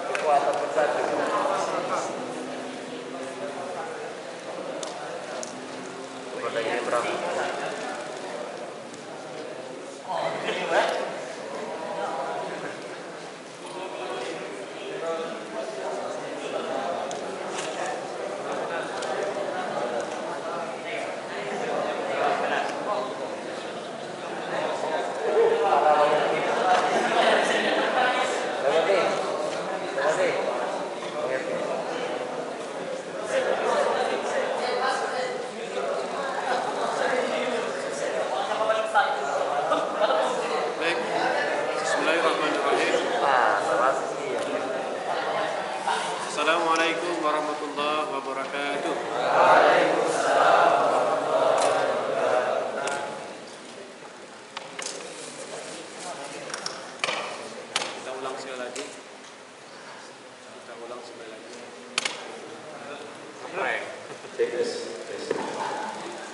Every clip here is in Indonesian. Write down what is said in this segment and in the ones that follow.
Kekuatan bersatu. Kepada ini berapa? Assalamualaikum warahmatullahi wabarakatuh. Waalaikumsalam warahmatullahi wabarakatuh. Kita ulang sekali lagi.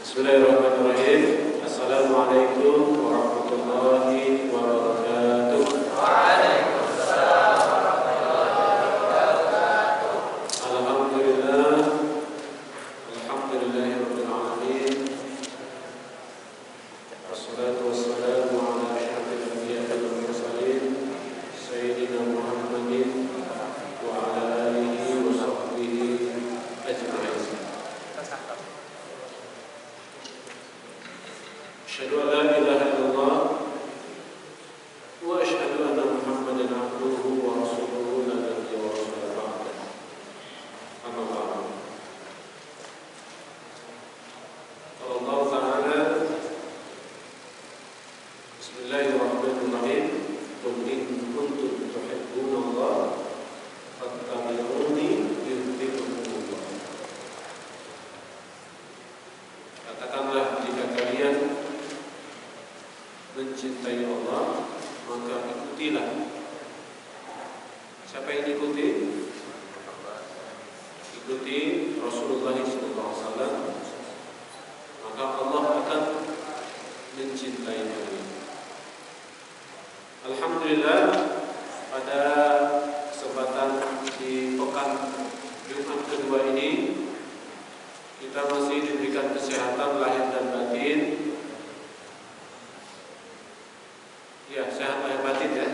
Bismillahirrahmanirrahim. Assalamualaikum warahmatullahi wabarakatuh. Waalaikumsalam warahmatullahi wabarakatuh. Alhamdulillah. Alhamdulillahirabbil alamin. Wassalatu wassalamu ala asyrafil anbiya'i wal mursalin sayyidina Muhammadin wa ala alihi wa sahbihi ajma'in. Asyhadu an la ilaha illallah wa asyhadu anna Muhammadan abduhu wa rasuluhu la nabiyya wa rasula ba'da. Amma ba'd. Qala Allah ta'ala Bismillahirrahmanirrahim. Qul in kuntum tuhibbuna Allah fattabi'uni yuhibbukumullah. Katakanlah jika kalian mencintai Allah, maka ikutilah. Siapa yang diikuti? Ikuti Rasulullah SAW, maka Allah akan mencintai kalian. Alhamdulillah, pada kesempatan di pekan Jumat kedua ini kita masih diberikan kesehatan lahir dan batin. Ya, sehat lahir batin ya.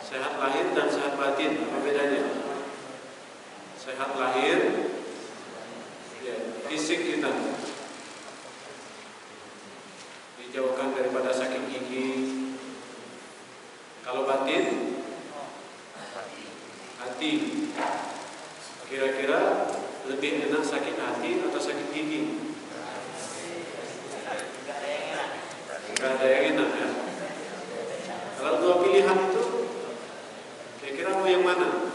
Sehat lahir dan sehat batin, apa bedanya? Sehat lahir, ya, fisik kita dijauhkan daripada sakit gigi. Kalau batin, hati. Kira-kira lebih enak sakit hati atau sakit gigi? Gak ada yang enak ya. Kalau dua pilihan itu, kira-kira mau yang mana?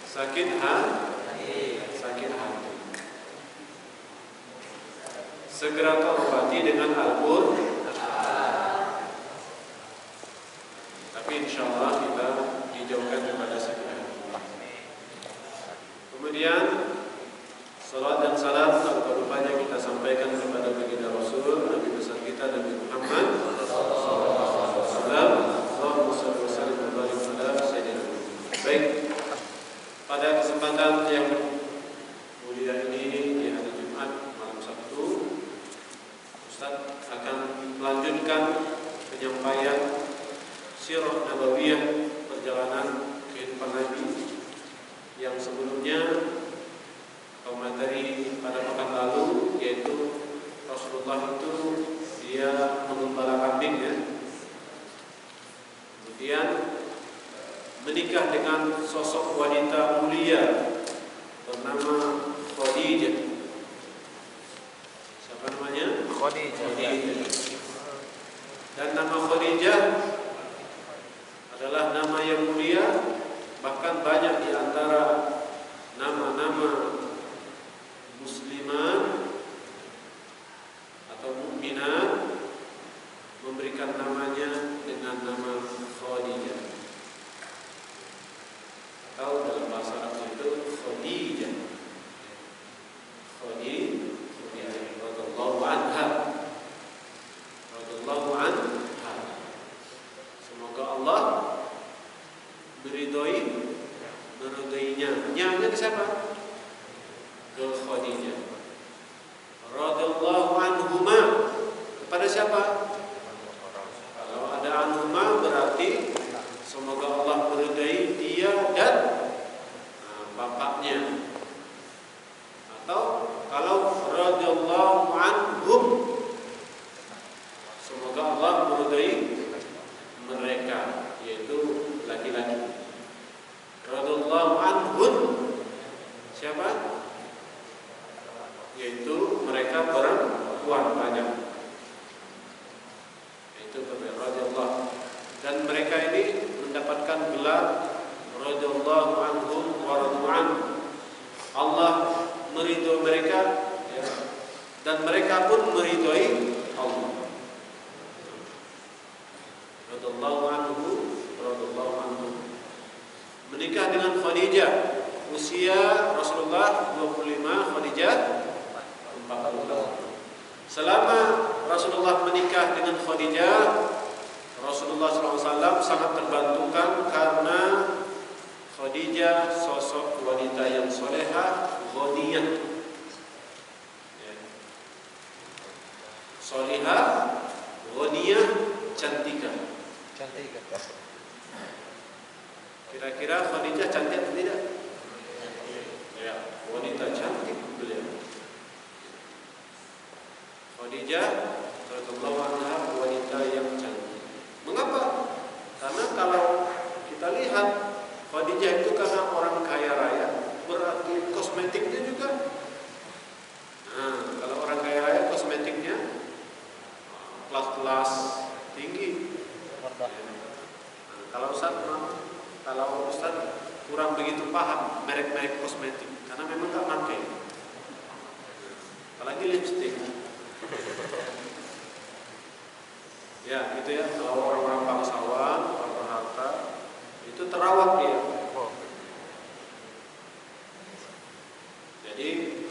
Sakit hati. Sakit hati. Segera kau obati dengan Al-Qur'an. Tapi insya Allah kita dijauhkan daripada sakit hati. Kemudian salat dan salam tak lupa-lupanya kita sampaikan kepada baginda Rasul Nabi besar kita Nabi Muhammad sallallahu alaihi wasallam. Allahumma shalli wa sallim wa barik ala sayyidina. Baik, pada kesempatan yang mulia ini di hari Jumat malam Sabtu, Ustaz akan melanjutkan penyampaian sirah nabawiyah, perjalanan kehidupan Nabi yang sebelumnya atau materi pada pekan lalu, yaitu Rasulullah itu dia mengembala kambing ya. Kemudian menikah dengan sosok wanita mulia bernama Khadijah. Siapa namanya? Khadijah. Dan nama Khadijah adalah nama yang mulia, bahkan banyak di antara nama-nama muslimat atau mukminat memberikan namanya dengan nama Khadijah, atau dalam bahasa Arab itu Khadijah. Khadijah radhiyallahu anha. radhiyallahu anhum. Semoga Allah meridai mereka, yaitu laki-laki. Radhiyallahu anhum, siapa? Yaitu mereka perempuan banyak. Itu radhiyallahu. Dan mereka ini mendapatkan gelar radhiyallahu anhum wa radu anhu. Allah meridhai mereka, ya, dan mereka pun meridhai Allah. Radhiyallahu anhu, radhiyallahu anhu. Menikah dengan Khadijah, usia Rasulullah 25, Khadijah 40 tahun. Selama Rasulullah menikah dengan Khadijah, Rasulullah SAW sangat terbantukan karena Khadijah sosok wanita yang solehah, ghaniyah, ya. Solehah, ghaniyah, cantika. Kira-kira Khadijah cantik atau tidak? Ya, wanita cantik beliau. Khadijah radhiyallahu anha wanita yang cantik. Mengapa? Karena kalau kita lihat Khadijah itu karena orang kaya raya, berarti kosmetiknya juga. Nah, kalau orang kaya raya kosmetiknya kelas-kelas tinggi. Nah, kalau Ustaz kurang begitu paham merek-merek kosmetik, karena memang nggak pakai, apalagi lipstik. Ya, gitu ya. Kalau orang-orang bangsawan, orang berharta, itu terawat dia. Jadi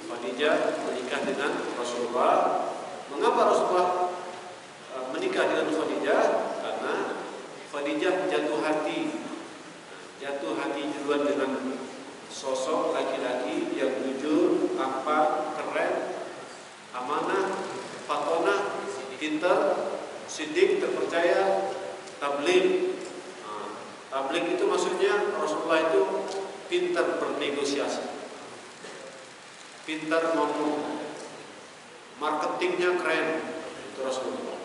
Khadijah menikah dengan Rasulullah. Mengapa Rasulullah menikah dengan Khadijah? Karena Khadijah jatuh hati duluan dengan sosok laki-laki yang jujur, tampan, keren, amanah, fatonah, pintar, siddiq, terpercaya, tabligh. Tabligh itu maksudnya Rasulullah itu pintar bernegosiasi, pintar ngomong, marketingnya keren, itu Rasulullah.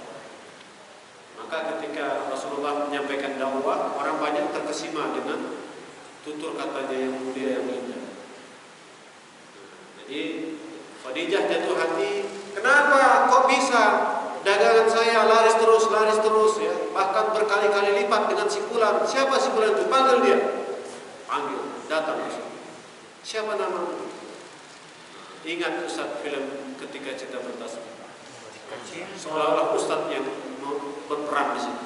Maka ketika Rasulullah menyampaikan dakwah, orang banyak terkesima dengan tutur katanya yang mulia, yang indah. Jadi Khadijah jatuh hati. Kenapa? Kok bisa? Dagangan saya laris terus ya. Bahkan berkali-kali lipat dengan si fulan. Siapa si fulan itu? Panggil dia. Panggil, datang. Siapa namamu? Ingat Ustaz film Ketika Cinta Bertasbih. Seolah-olah Ustaz yang berperan di sini.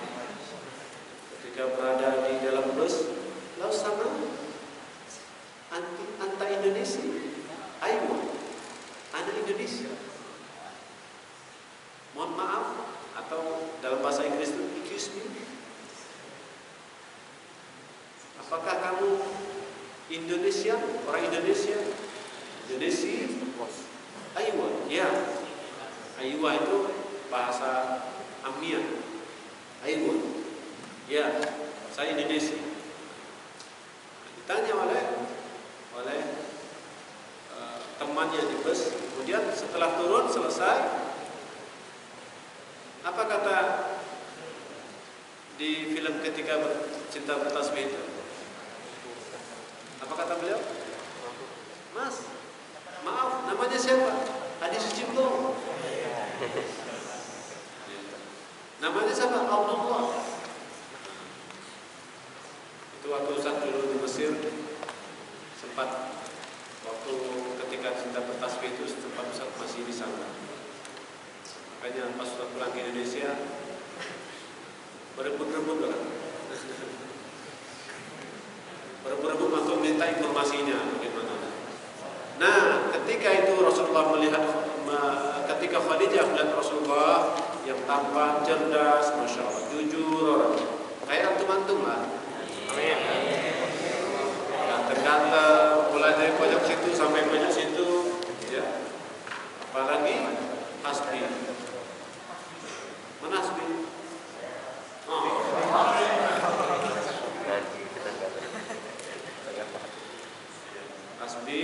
Ketika berada di dalam bus, lalu sama anti Indonesia. Ayo, anak Indonesia. Mohon maaf, atau dalam bahasa Inggris itu excuse me. Apakah kamu Indonesia? Orang Indonesia? Indonesia? Aywa, ya. Aywa itu bahasa Amniah. Aywa, ya. Saya Indonesia. Ditanya oleh temannya di bus. Kemudian setelah turun selesai, apa kata di film Ketika Cinta Bertasbih itu? Apa kata beliau? Mas, maaf, namanya siapa? Adi Sucipto. Namanya siapa? Abdullah. Itu waktu Ustaz dulu di Mesir, sempat waktu Ketika Cinta Bertasbih itu sempat Ustaz masih di sana. Makanya pas Ustaz pulang ke Indonesia berebut-rebut lah. Berebut untuk minta informasinya bagaimana. Nah, ketika itu Rasulullah melihat, ketika Khadijah melihat Rasulullah yang tampan, cerdas, masya Allah, jujur orang, kayak antum-antum lah. Amin. Ganteng-ganteng, mulai dari pojok situ sampai pojok situ, ya. Apalagi Hasbi. Mana Hasbi? Oh. Hasbi,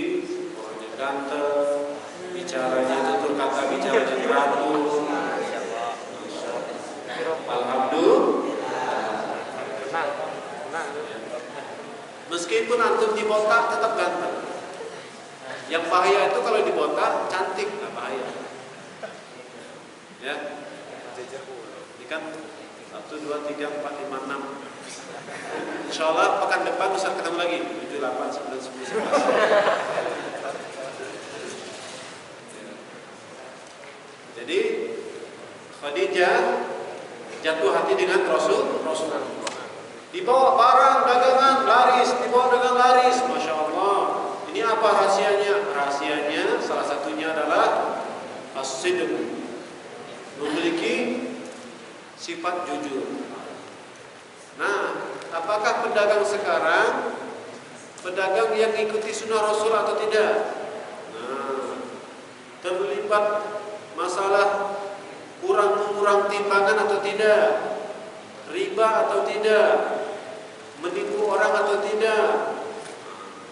orangnya ganteng, bicaranya tutur kata bicara Alhamdulillah. Meskipun antum dibotak tetap ganteng. Yang bahaya itu kalau dibotak cantik, nggak bahaya. Ya. Ini kan 1, 2, 3, 4, 5, 6. Insyaallah pekan depan bisa ketemu lagi 7, 8, 9, 10, 11. Jadi Khadijah jatuh hati dengan Rasulullah. Dibawa barang dagangan laris, Masya Allah. Ini apa rahasianya? Rahasianya salah satunya adalah as-sidq, memiliki sifat jujur. Nah, apakah pedagang sekarang pedagang yang ikuti sunnah Rasul atau tidak? Nah, terlibat masalah kurang mengurang timbangan atau tidak, riba atau tidak, menipu orang atau tidak.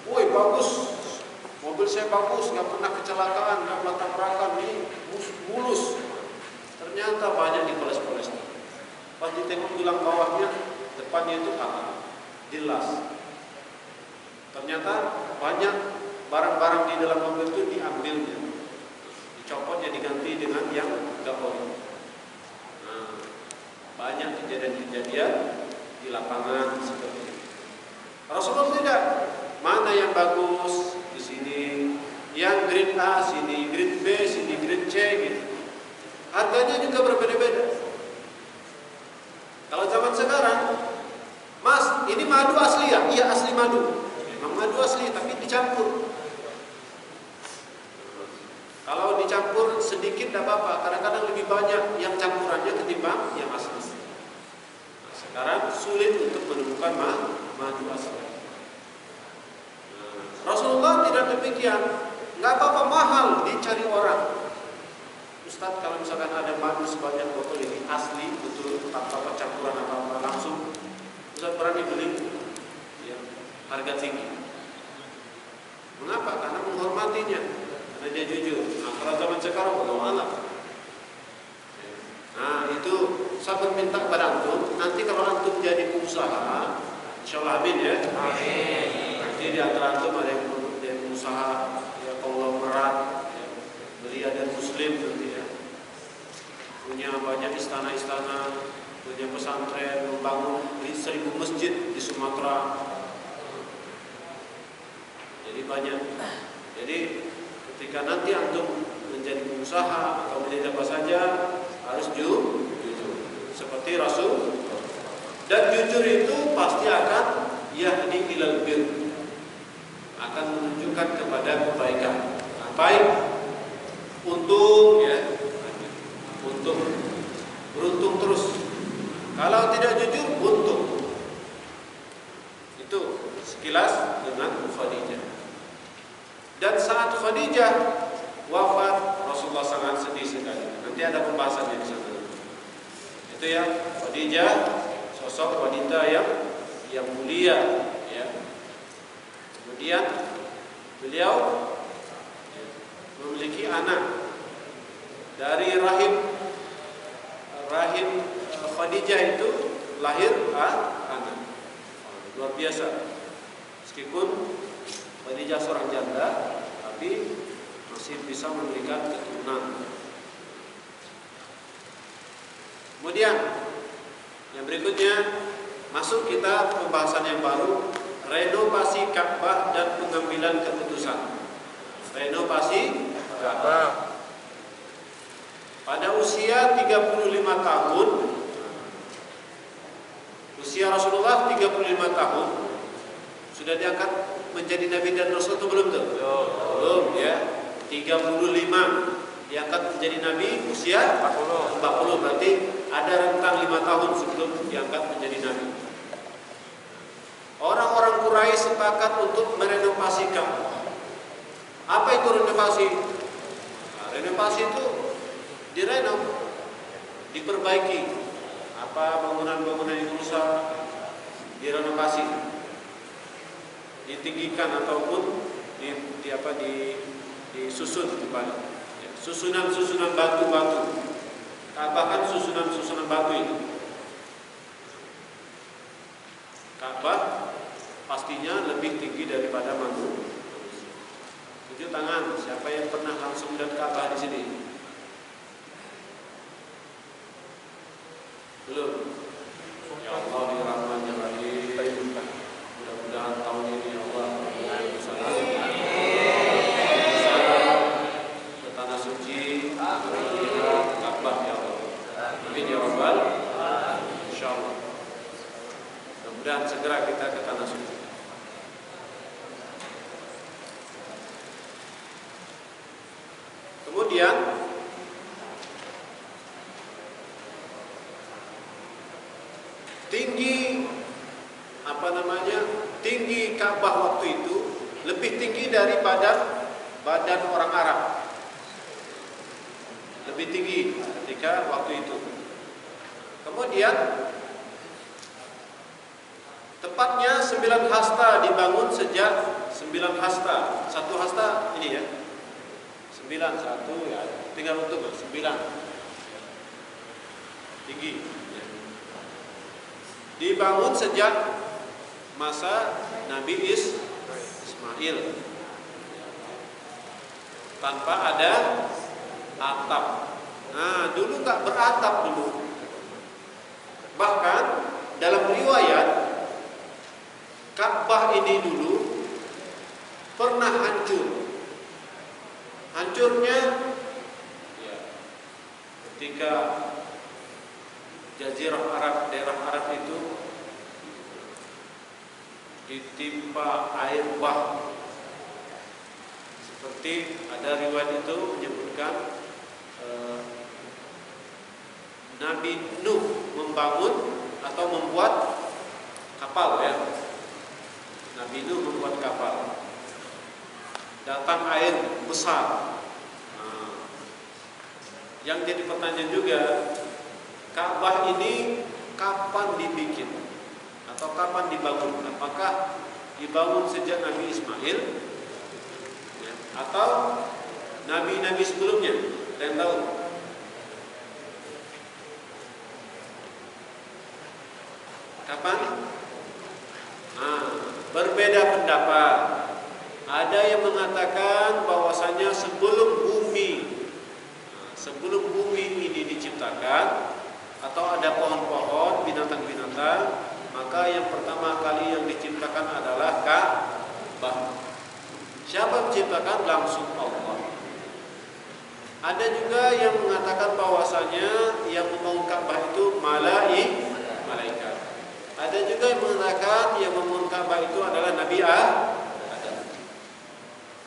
Woi bagus, mobil saya bagus, nggak pernah kecelakaan, nggak pernah tabrakan, ini mulus. Ternyata banyak dipoles-poles. Pas ditengok tulang bawahnya, depannya itu jelas. Ternyata banyak barang-barang di dalam mobil itu diambilnya, dicopotnya, diganti dengan yang nggak boleh. Nah, banyak kejadian-kejadian di lapangan seperti ini. Rasulullah tidak. Mana yang bagus di sini, yang grade A sini, grade B sini, grade C gitu. Harganya juga berbeda-beda. Kalau zaman sekarang, Mas, ini madu asli ya? Iya asli madu. Memang madu asli tapi dicampur. Kalau dicampur sedikit tidak apa-apa. Kadang-kadang lebih banyak yang campurannya ketimbang yang asli. Nah, sekarang sulit untuk menemukan madu asli. Rasulullah tidak demikian. Nggak apa-apa mahal dicari orang. Ustaz, kalau misalkan ada madu sebanyak botol ini asli betul tanpa campuran apa-apa langsung, Ustaz berani beli ya, harga tinggi. Mengapa? Karena menghormatinya, karena dia jujur. Nah, kalau zaman sekarang belum alam. Nah, itu saya berminta kepada antum, nanti kalau antum jadi pengusaha, insyaallah amin ya. Amin. Nanti di antara antum ada yang pengusaha ya konglomerat, ya, belia dan muslim nanti ya. Punya banyak istana-istana, punya pesantren, membangun 1000 masjid di Sumatera. Jadi banyak. Jadi ketika nanti antum menjadi pengusaha atau menjadi apa saja harus jujur seperti Rasul. Dan jujur itu pasti akan yahdi ilal bir, akan menunjukkan kepada kebaikan. Baik untung ya, untung beruntung terus. Kalau tidak jujur buntung. Itu sekilas dengan Khadijah. Dan saat Khadijah wafat, Rasulullah sangat sedih sekali. Nanti ada pembahasannya di sana. Itu ya, Khadijah sosok wanita yang mulia ya. Kemudian beliau memiliki anak dari rahim Khadijah itu lahir anak. Luar biasa. Meskipun Khadijah seorang janda, tapi masih bisa memberikan keturunan. Kemudian yang berikutnya masuk kita pembahasan yang baru, renovasi Ka'bah dan pengambilan keputusan. Renovasi Ka'bah. Pada usia 35 tahun, usia Rasulullah 35 tahun, sudah diangkat menjadi Nabi dan Rasul atau belum tuh? Belum ya. 35 diangkat menjadi Nabi usia 40, berarti ada rentang 5 tahun sebelum diangkat menjadi Nabi. Orang-orang Quraisy sepakat untuk merenovasi Ka'bah. Apa itu renovasi? Nah, renovasi itu direnov, diperbaiki. Apa bangunan-bangunan yang rusak direnovasi, ditinggikan ataupun disusun kembali. Ya, susunan-susunan batu-batu. Ka'bah kan susunan-susunan batu itu. Ka'bah pastinya lebih tinggi daripada manusia. Tunjuk tangan, siapa yang pernah langsung melihat Ka'bah di sini? Belum. Ya Allah, ya Rahman ya Rahim. Mudah-mudahan tahun ini ya Allah bisa ke tanah suci, melihat Ka'bah ya Allah. Amin ya Rabbal. Insyaallah. Mudah-mudahan segera kita ke tanah suci. Kemudian tinggi Ka'bah waktu itu lebih tinggi daripada badan orang Arab. Lebih tinggi ketika waktu itu. Kemudian tepatnya 9 hasta dibangun sejak 9 hasta. Satu hasta ini ya. 9 1 ya, tinggal untuk 9. Tinggi. Dibangun sejak masa Nabi Ismail. Tanpa ada atap. Nah, dulu nggak beratap dulu. Bahkan dalam riwayat Ka'bah ini dulu pernah hancur. Hancurnya ya, ketika Jazirah Arab, daerah Arab itu ditimpa air bah. Seperti ada riwayat itu menyebutkan Nabi Nuh membangun atau membuat kapal ya. Nabi Nuh membuat kapal. Datang air besar. Yang jadi pertanyaan juga, Ka'bah ini kapan dibikin atau kapan dibangun? Apakah dibangun sejak Nabi Ismail ya, atau nabi-nabi sebelumnya? Ada yang tahu? Kapan? Berbeda pendapat. Ada yang mengatakan bahwasanya sebelum bumi ini diciptakan atau ada pohon-pohon, binatang-binatang, maka yang pertama kali yang diciptakan adalah Ka'bah. Siapa menciptakan? Langsung Allah. Ada juga yang mengatakan bahwasanya yang membangun Ka'bah itu malaikat. Ada juga yang mengatakan yang membangun Ka'bah itu adalah Nabi Adam.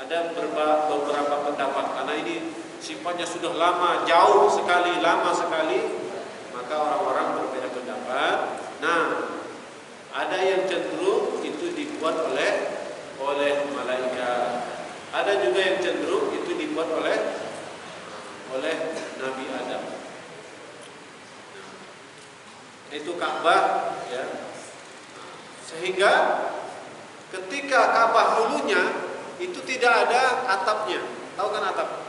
Ada beberapa pendapat karena ini sifatnya sudah lama, jauh sekali, lama sekali, maka orang-orang berbeda pendapat. Nah, ada yang cenderung itu dibuat oleh malaikat. Ada juga yang cenderung itu dibuat oleh Nabi Adam. Itu Ka'bah ya. Sehingga ketika Ka'bah dulunya itu tidak ada atapnya. Tahu kan atap?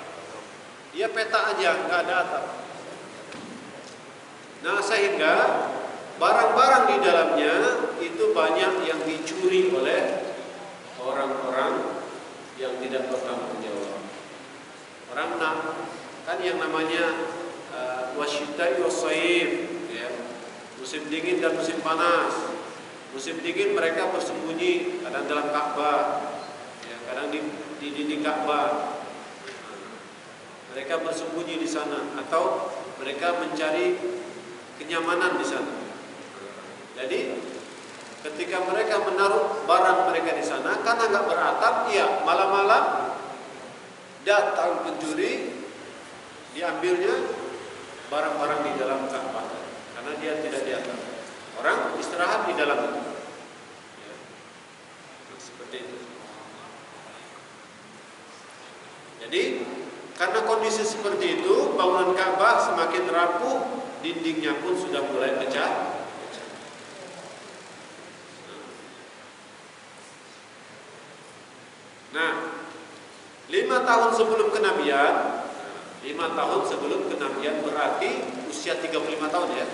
Dia peta aja, nggak ada atap. Nah, sehingga barang-barang di dalamnya itu banyak yang dicuri oleh orang-orang yang tidak bertanggung jawab. Orang kan yang namanya wasyita'i wasyif ya. Musim dingin dan musim panas. Musim dingin mereka bersembunyi kadang dalam Ka'bah, ya, kadang di dinding Ka'bah. Mereka bersembunyi di sana atau mereka mencari kenyamanan di sana. Jadi ketika mereka menaruh barang mereka di sana karena nggak beratap, ya malam-malam datang pencuri, diambilnya barang-barang di dalam Ka'bah karena dia tidak di atas. Orang istirahat di dalam itu. Ya. Nah, seperti itu. Jadi karena kondisi seperti itu, bangunan Ka'bah semakin rapuh, dindingnya pun sudah mulai pecah. Nah, 5 tahun sebelum kenabian, 5 tahun sebelum kenabian, berarti usia 35 tahun ya.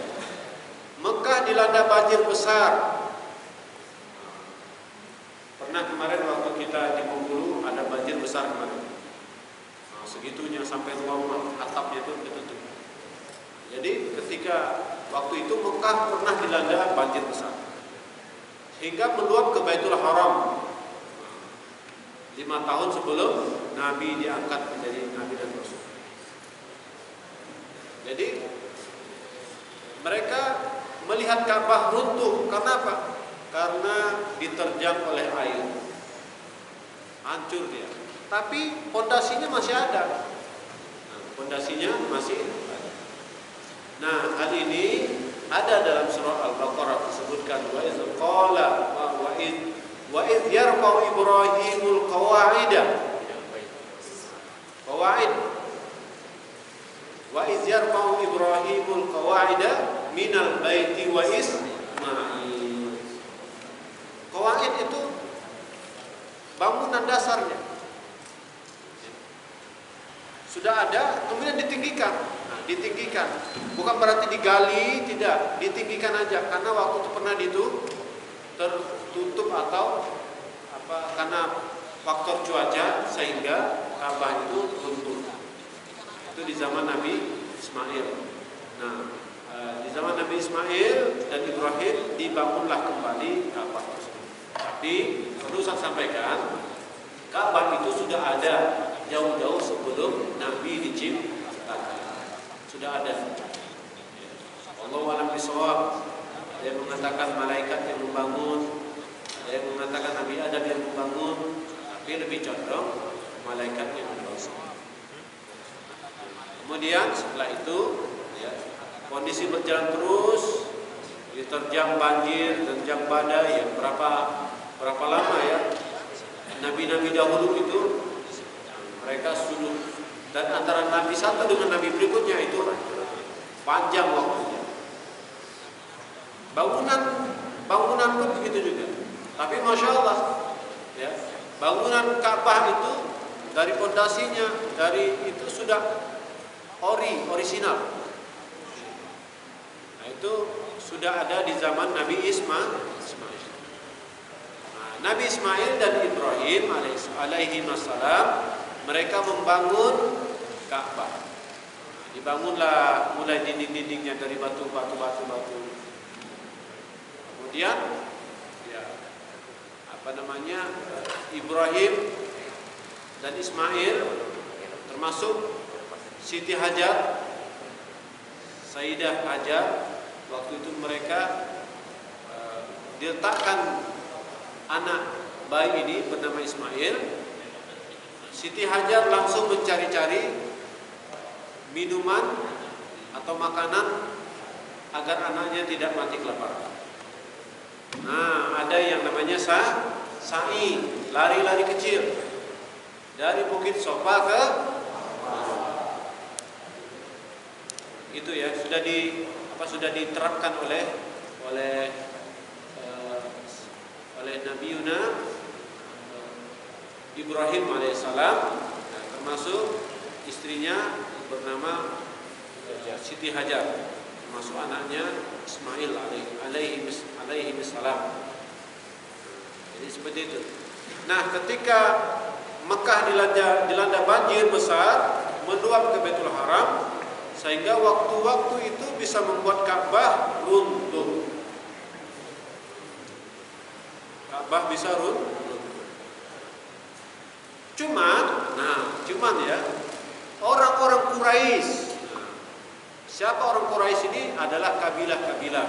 Mekah dilanda banjir besar. Pernah kemarin waktu kita di Bengkulu ada banjir besar kemarin. Nah, segitunya sampai rumah atapnya itu ketutup. Jadi ketika waktu itu Mekah pernah dilanda banjir besar, hingga meluap ke Baitul Haram. 5 tahun sebelum Nabi diangkat menjadi Nabi dan Rasul. Jadi mereka melihat Ka'bah runtuh. Karena apa? Karena diterjang oleh air, hancur dia. Tapi pondasinya masih ada. Pondasinya masih ada. Nah, hal ini ada dalam surah Al-Baqarah disebutkan wa iz qala wa iz yarfa'u Ibrahimul qawa'id wa iz yarfa'u Ibrahimul qawa'ida minal baiti wa Ismail. Qawaid itu bangunan dasarnya sudah ada, kemudian ditinggikan. Nah, ditinggikan bukan berarti digali, tidak, ditinggikan aja, karena waktu itu pernah tertutup atau apa, karena faktor cuaca sehingga Ka'bah itu runtuh. Itu di zaman Nabi Ismail. Nah, di zaman Nabi Ismail dan Ibrahim dibangunlah kembali Ka'bah tersebut. Tapi perlu saya sampaikan, Ka'bah itu sudah ada jauh-jauh sebelum Nabi diciptakan. Sudah ada. Allahu a'lam bishawab. Ada yang mengatakan malaikat yang membangun, ada yang mengatakan Nabi Adam yang membangun, tapi lebih condong malaikat yang membangun. Kemudian setelah itu, ya, kondisi berjalan terus, diterjang banjir, terjang badai, ya, berapa lama ya? Nabi-nabi dahulu itu mereka sudah, dan antara nabi satu dengan nabi berikutnya itu panjang waktunya. Bangunan pun begitu juga. Tapi masya Allah, ya, bangunan Ka'bah itu dari pondasinya, dari itu sudah orisinal. Nah, itu sudah ada di zaman Nabi Ismail. Nah, Nabi Ismail dan Ibrahim alaihi wassalam, mereka membangun Ka'bah. Nah, dibangunlah mulai dinding-dindingnya dari batu. Kemudian, ya, Ibrahim dan Ismail, termasuk Siti Hajar, Sayyidah Hajar, waktu itu mereka diletakkan anak bayi ini bernama Ismail. Siti Hajar langsung mencari-cari minuman atau makanan agar anaknya tidak mati kelaparan. Nah, ada yang namanya sa'i, lari-lari kecil dari Bukit Sofa ke itu ya, sudah diterapkan oleh Nabi Yuna Ibrahim alaihissalam, termasuk istrinya bernama Siti Hajar, termasuk anaknya Ismail alaihi salam. Jadi seperti itu. Nah, ketika Mekah dilanda banjir besar, meluap ke Baitul Haram, sehingga waktu-waktu itu bisa membuat Ka'bah runtuh. Ka'bah bisa runtuh. Cuman ya, orang-orang Quraisy. Siapa orang Quraisy ini? Adalah kabilah-kabilah.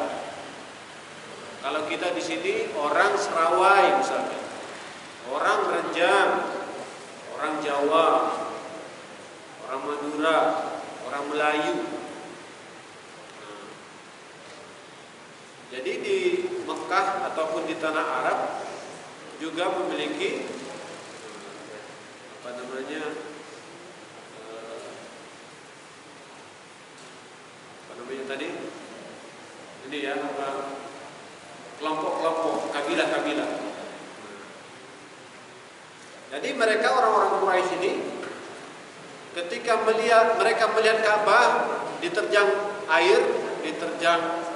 Kalau kita di sini orang Serawai misalnya, orang Rejang, orang Jawa, orang Madura, orang Melayu. Jadi di Mekah ataupun di tanah Arab juga memiliki tadi ini ya, kelompok-kelompok, kabilah-kabilah. Jadi mereka orang-orang Quraisy ini ketika mereka melihat Ka'bah diterjang air, diterjang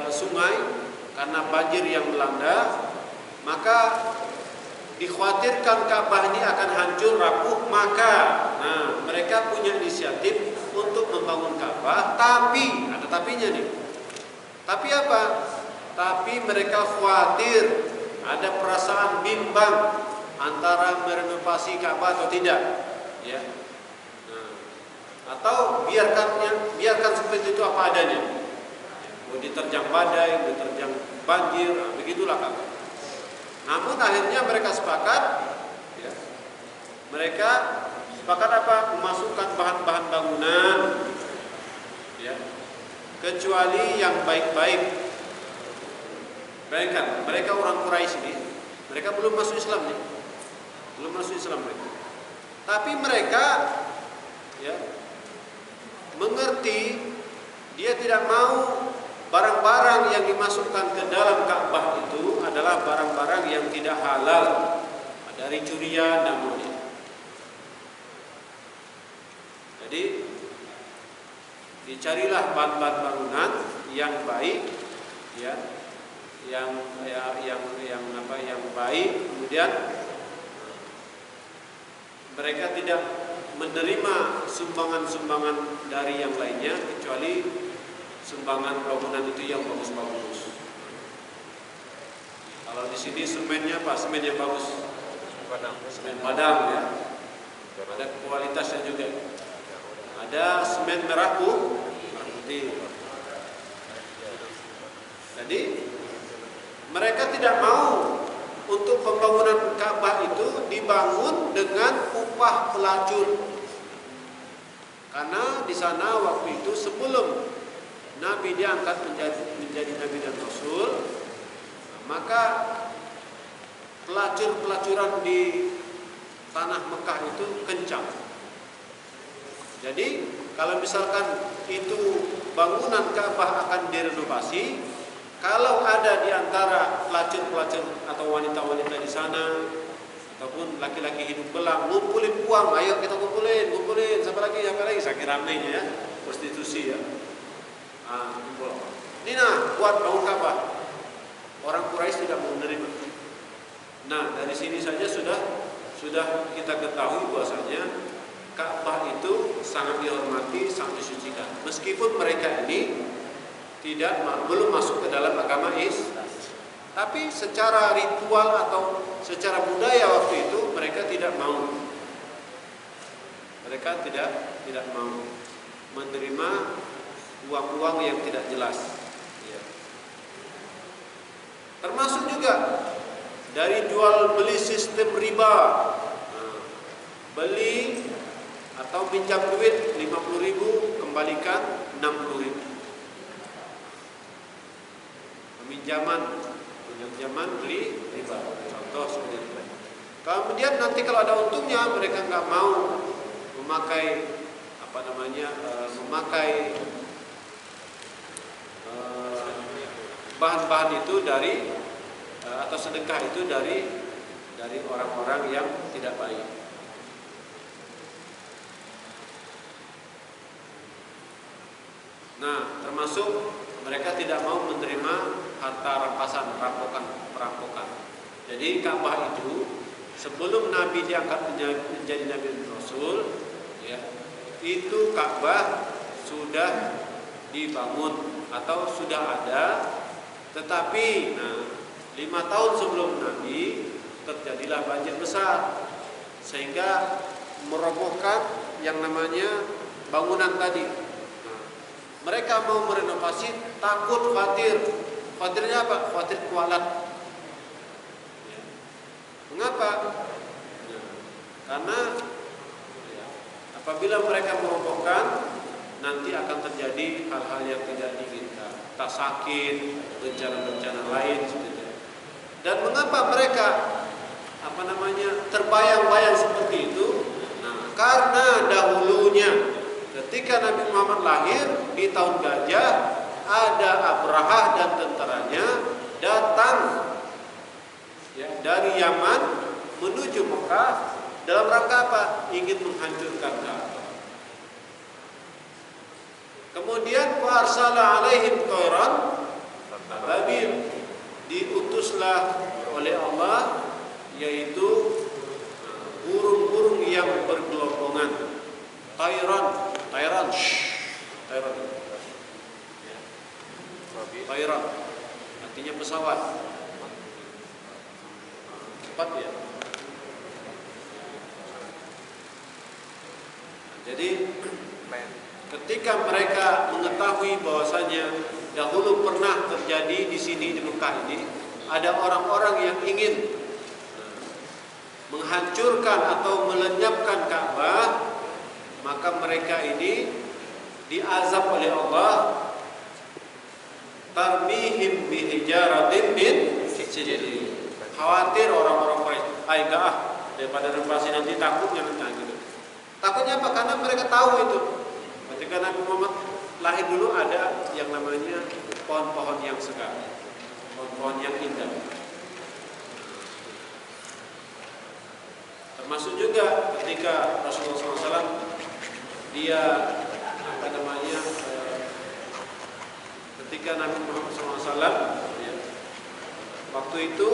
sungai karena banjir yang melanda, maka dikhawatirkan Ka'bah ini akan hancur rapuh, maka mereka punya inisiatif untuk membangun Ka'bah, tapi ada tapinya nih. Tapi apa? Tapi mereka khawatir ada perasaan bimbang antara merenovasi Ka'bah atau tidak, ya. Atau biarkan seperti itu apa adanya. Mau diterjang badai, mau diterjang banjir, begitulah Ka'bah. Namun akhirnya mereka sepakat, ya. Mereka sepakat apa? Memasukkan bahan-bahan bangunan, ya, kecuali yang baik-baik. Bayangkan, mereka orang Quraisy ini, mereka belum masuk Islam nih, belum masuk Islam mereka. Tapi mereka, ya, mengerti, dia tidak mau barang-barang yang dimasukkan ke dalam Ka'bah itu adalah barang-barang yang tidak halal, dari curian dan lainnya. Jadi dicarilah bahan-bahan bangunan yang baik, ya, yang baik. Kemudian mereka tidak menerima sumbangan-sumbangan dari yang lainnya kecuali sumbangan bangunan itu yang bagus-bagus. Kalau di sini semennya apa? Semen yang bagus. Semen Padang, ya. Ada kualitasnya juga. Ada semen merah putih. Jadi mereka tidak mau untuk pembangunan Ka'bah itu dibangun dengan upah pelacur. Karena di sana waktu itu sebelum Nabi diangkat menjadi Nabi dan Rasul, maka pelacur-pelacuran di tanah Mekah itu kencang. Jadi kalau misalkan itu bangunan Ka'bah akan direnovasi, kalau ada di antara pelacur-pelacur atau wanita-wanita di sana ataupun laki-laki hidung belang ngumpulin uang, ayo kita kumpulin, siapa lagi, saking ramainya, ya, prostitusi, ya. Kumpul. Ini buat bangun Ka'bah. Orang Quraisy tidak mau menerima. Nah, dari sini saja sudah kita ketahui bahwasanya Ka'bah itu sangat dihormati, sangat disucikan. Meskipun mereka ini belum masuk ke dalam agama Islam, tapi secara ritual atau secara budaya waktu itu mereka tidak mau. Mereka tidak mau menerima uang-uang yang tidak jelas. Ya. Termasuk juga dari jual beli sistem riba. Beli atau pinjam duit 50.000, kembalikan 60.000. Pinjaman beli riba, contoh seperti itu. Kemudian nanti kalau ada untungnya mereka nggak mau memakai bahan-bahan itu dari atau sedekah itu dari orang-orang yang tidak baik. Nah, termasuk mereka tidak mau menerima harta rampasan, perampokan. Jadi Ka'bah itu sebelum Nabi diangkat menjadi Nabi dan Rasul, ya, itu Ka'bah sudah dibangun atau sudah ada, tetapi 5 tahun sebelum Nabi terjadilah banjir besar sehingga merobohkan yang namanya bangunan tadi. Mereka mau merenovasi, takut, khawatir. Khawatirnya apa? Khawatir kualat. Ya. Mengapa? Ya. Karena apabila mereka merobohkan, nanti akan terjadi hal-hal yang tidak diinginkan. Tak sakit, bencana-bencana lain seperti itu. Dan mengapa mereka terbayang-bayang seperti itu? Karena dahulunya ketika Nabi Muhammad lahir di tahun gajah, ada Abrahah dan tentaranya datang, ya, dari Yaman menuju Mekah dalam rangka apa? Ingin menghancurkan Ka'bah. Kemudian faarsala alaihim tayran ababil, diutuslah oleh Allah yaitu burung-burung yang bergelompongan. Tayran, tayran, tayran, tayran, artinya pesawat. Cepat ya. Jadi ketika mereka mengetahui bahwasanya dahulu pernah terjadi di sini di Mekah ini ada orang-orang yang ingin menghancurkan atau melenyapkan Ka'bah, maka mereka ini diazab oleh Allah, tarmihim bihijaratin min sijil. Khawatir orang-orang Quraisy, enggak daripada renovasi nanti takutnya nanti gitu. Takutnya apa? Karena mereka tahu itu. Ketika Nabi Muhammad lahir dulu ada yang namanya pohon-pohon yang segar, pohon-pohon yang indah. Termasuk juga ketika Rasulullah SAW dia ketika Nabi Muhammad SAW waktu itu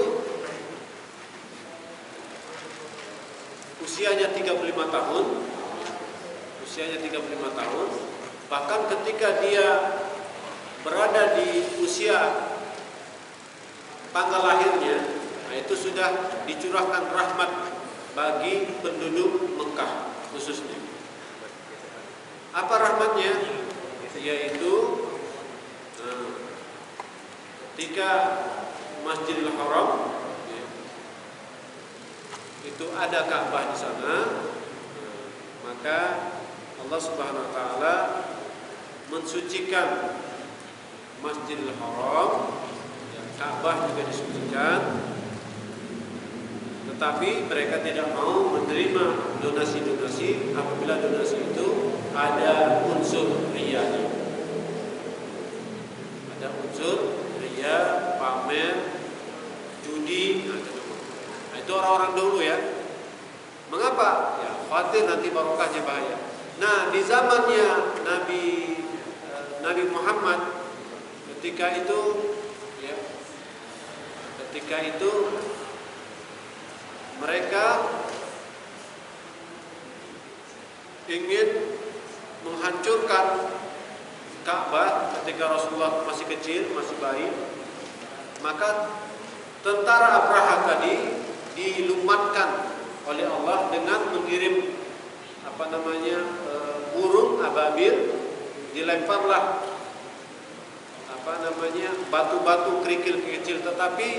usianya 35 tahun, bahkan ketika dia berada di usia tanggal lahirnya, itu sudah dicurahkan rahmat bagi penduduk Mekah khususnya. Apa rahmatnya? Yaitu ketika Masjidil Haram itu ada Ka'bah di sana, maka Allah Subhanahu wa taala mensucikan Masjidil Haram, Ka'bah juga disucikan. Tetapi mereka tidak mau menerima donasi-donasi apabila donasi itu ada unsur riyanya. Ada unsur riya, pamer, judi, nah, itu orang-orang dulu ya. Mengapa? Ya khawatir nanti barokahnya bahaya. Nah, di zamannya Nabi Muhammad ketika itu mereka ingin menghancurkan Ka'bah ketika Rasulullah masih kecil, masih bayi. Maka tentara Abraha tadi dilumatkan oleh Allah dengan mengirim burung ababil, dilemparlah batu-batu kerikil kecil, tetapi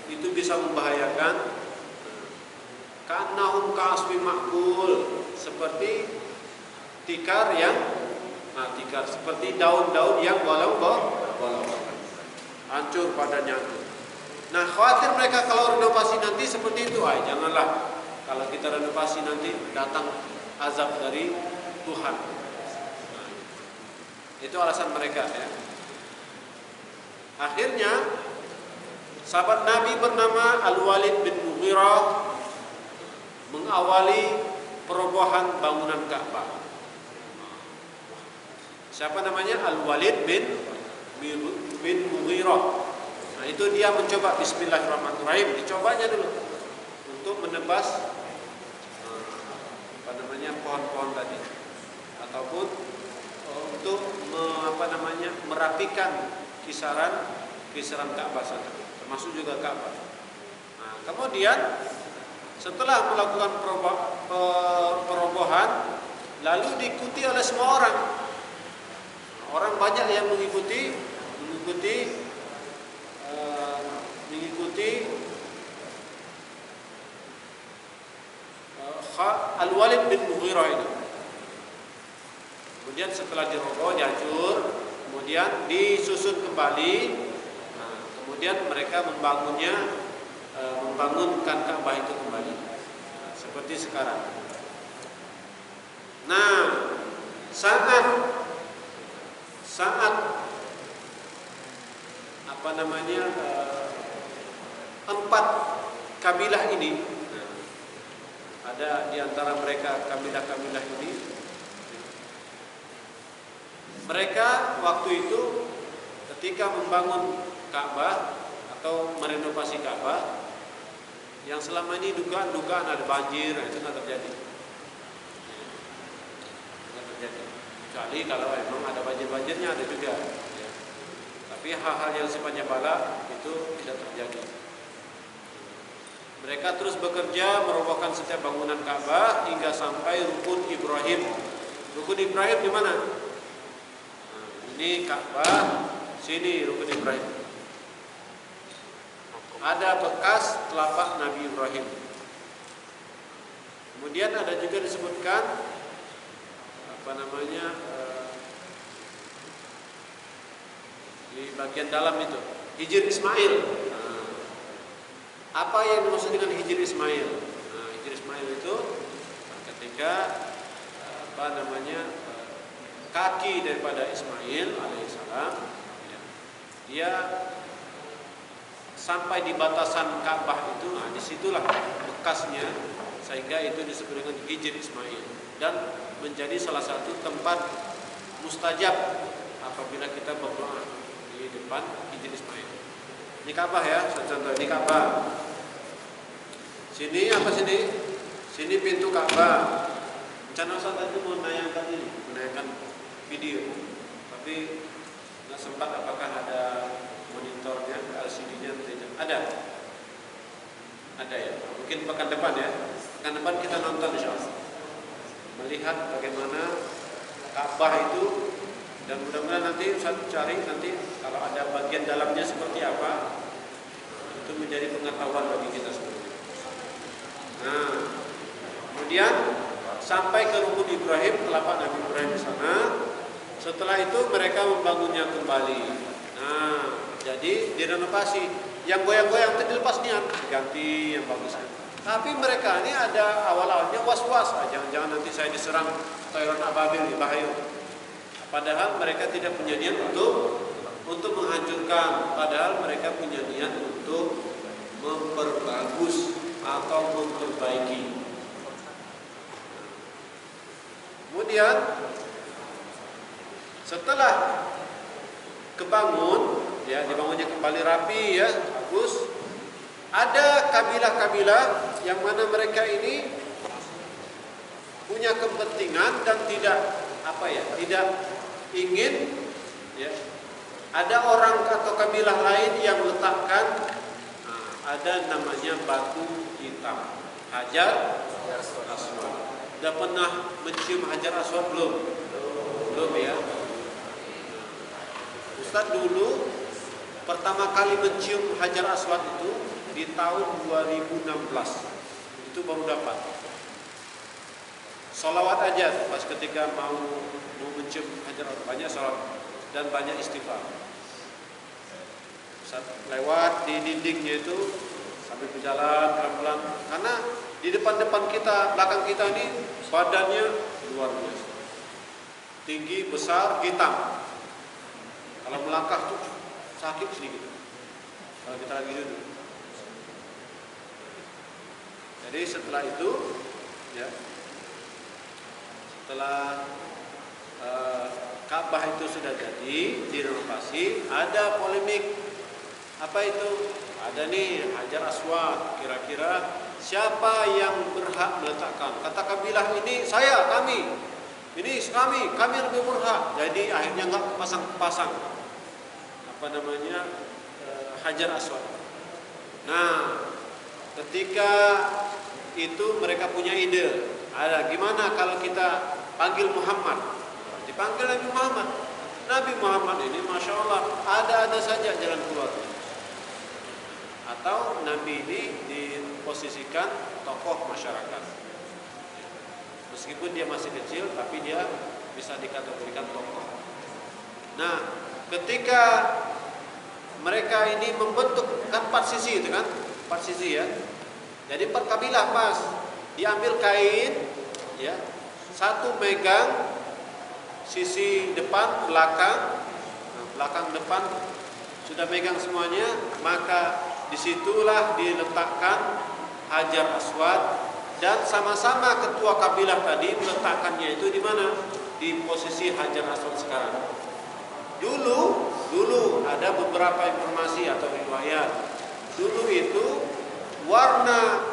itu bisa membahayakan. Ka'annahum ka'asmi ma'kul, seperti tikar seperti daun-daun yang walau hancur padanya. Nah, khawatir mereka kalau renovasi nanti seperti itu. Janganlah, kalau kita renovasi nanti datang azab dari Tuhan. Nah, itu alasan mereka ya. Akhirnya sahabat Nabi bernama Al-Walid bin Mughirah mengawali perobohan bangunan Ka'bah. Siapa namanya? Al-Walid bin Mughirah. Nah, itu dia mencoba, bismillahirrahmanirrahim, dicobanya dulu untuk menebas pohon-pohon tadi, ataupun untuk merapikan kisaran Ka'bah sana, termasuk juga Ka'bah. Nah, kemudian setelah melakukan perobohan, lalu diikuti oleh semua orang. Orang banyak yang mengikuti Al-Walid bin Mughirah ini. Kemudian setelah diroboh, dihancur, kemudian disusun kembali. Nah, kemudian mereka membangunkan Ka'bah itu kembali, seperti sekarang. Nah, saat empat kabilah ini, ada di antara mereka kabilah-kabilah ini Mereka waktu itu ketika membangun Ka'bah atau merenovasi Ka'bah, yang selama ini dugaan-dugaan ada banjir, itu nggak terjadi. Nggak terjadi. Kecuali kalau memang ada banjir-banjirnya ada juga. Ya. Tapi hal-hal yang sifatnya bala itu tidak terjadi. Mereka terus bekerja merobohkan setiap bangunan Ka'bah hingga sampai rukun Ibrahim. Rukun Ibrahim di mana? Nah, ini Ka'bah, sini rukun Ibrahim. Ada bekas telapak Nabi Ibrahim. Kemudian ada juga disebutkan di bagian dalam itu Hijr Ismail. Apa yang dimaksud dengan Hijr Ismail? Nah, Hijr Ismail itu ketika kaki daripada Ismail alaihissalam, ya, dia sampai di batasan Ka'bah itu, nah disitulah bekasnya, sehingga itu disebut dengan Hijr Ismail dan menjadi salah satu tempat mustajab apabila kita berdoa di depan Hijr Ismail. Ini Ka'bah ya, contoh ini Ka'bah. Sini apa sini? Sini pintu Ka'bah. Rencana Ustaz tadi mau menayangkan video, tapi nggak sempat. Apakah ada monitornya, LCD-nya tidak? Ada ya. Mungkin pekan depan ya. Pekan depan kita nonton insyaallah. Melihat bagaimana Ka'bah itu, dan mudah-mudahan nanti Ustaz cari nanti kalau ada bagian dalamnya seperti apa, itu menjadi pengetahuan bagi kita semua. Nah, kemudian sampai ke rukun Ibrahim, telapak Nabi Ibrahim di sana. Setelah itu mereka membangunnya kembali. Nah, jadi direnovasi. Yang goyang-goyang itu dilepas niat, ganti yang bagus. Tapi mereka ini ada awal-awalnya was-was, jangan-jangan nanti saya diserang toilet ababil, bahaya. Padahal mereka tidak punya niat untuk menghancurkan. Padahal mereka punya niat untuk memperbagus atau memperbaiki. Kemudian setelah kebangun, ya dibangunnya kembali rapi, ya bagus. Ada kabilah-kabilah yang mana mereka ini punya kepentingan dan tidak ingin, ya. Ada orang atau kabilah lain yang meletakkan ada namanya batu hitam, Hajar Aswad. Sudah pernah mencium Hajar Aswad belum? Belum ya. Ustaz dulu pertama kali mencium Hajar Aswad itu di tahun 2016. Itu baru dapat. Sholawat aja pas ketika mau mencium Hajar Aswad, banyak sholawat dan banyak istighfar. Saat lewat di dindingnya itu sambil berjalan pelan-pelan, karena di depan kita, belakang kita ini badannya luar biasa, tinggi, besar, hitam. Kalau melangkah tuh sakit sedikit kalau kita lagi duduk. Jadi setelah itu, ya, setelah Ka'bah itu sudah jadi direnovasi, ada polemik. Apa itu? Ada nih Hajar Aswad, kira-kira siapa yang berhak meletakkan? Kata kabilah ini, kami. Ini kami lebih berhak. Jadi akhirnya nggak pasang Hajar Aswad. Nah, ketika itu mereka punya ide, ada gimana kalau kita panggil Muhammad? Dipanggil Nabi Muhammad. Nabi Muhammad ini Masya Allah ada saja jalan keluar. Atau Nabi ini diposisikan tokoh masyarakat. Meskipun dia masih kecil, tapi dia bisa dikategorikan tokoh. Nah, ketika mereka ini membentuk kan 4 sisi itu kan, 4 sisi ya. Jadi per kabilah pas diambil kain, ya, satu megang sisi depan, belakang, belakang depan sudah megang semuanya, maka disitulah diletakkan Hajar Aswad dan sama-sama ketua kabilah tadi meletakkannya itu di mana? Di di posisi Hajar Aswad sekarang. Dulu ada beberapa informasi atau riwayat. Dulu itu warna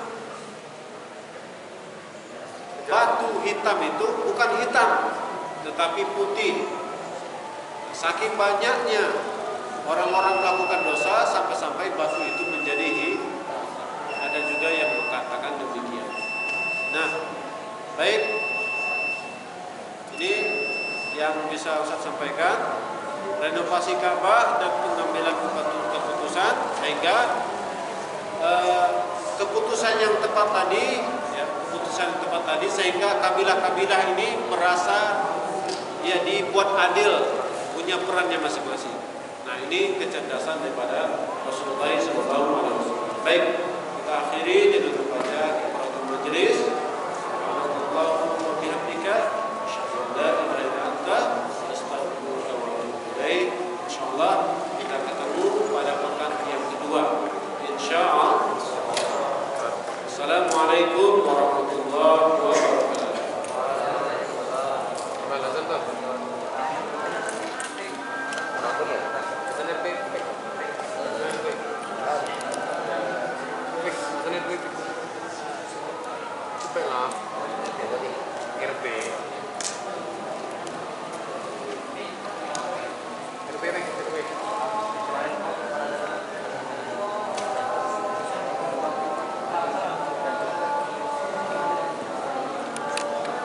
batu hitam itu bukan hitam, tetapi putih. Saking banyaknya orang-orang melakukan dosa sampai-sampai batu itu menjadi hitam. Ada juga yang mengatakan demikian. Nah, baik. Ini yang bisa Ustaz sampaikan. Renovasi Ka'bah dan pengambilan keputusan sehingga keputusan yang tepat tadi, ya, keputusan yang tepat tadi sehingga kabilah-kabilah ini merasa ya dibuat adil, punya perannya masing-masing. Nah, ini kecerdasan daripada Rasulullah SAW. Baik, kita akhiri dengan membaca kifaratul majelis.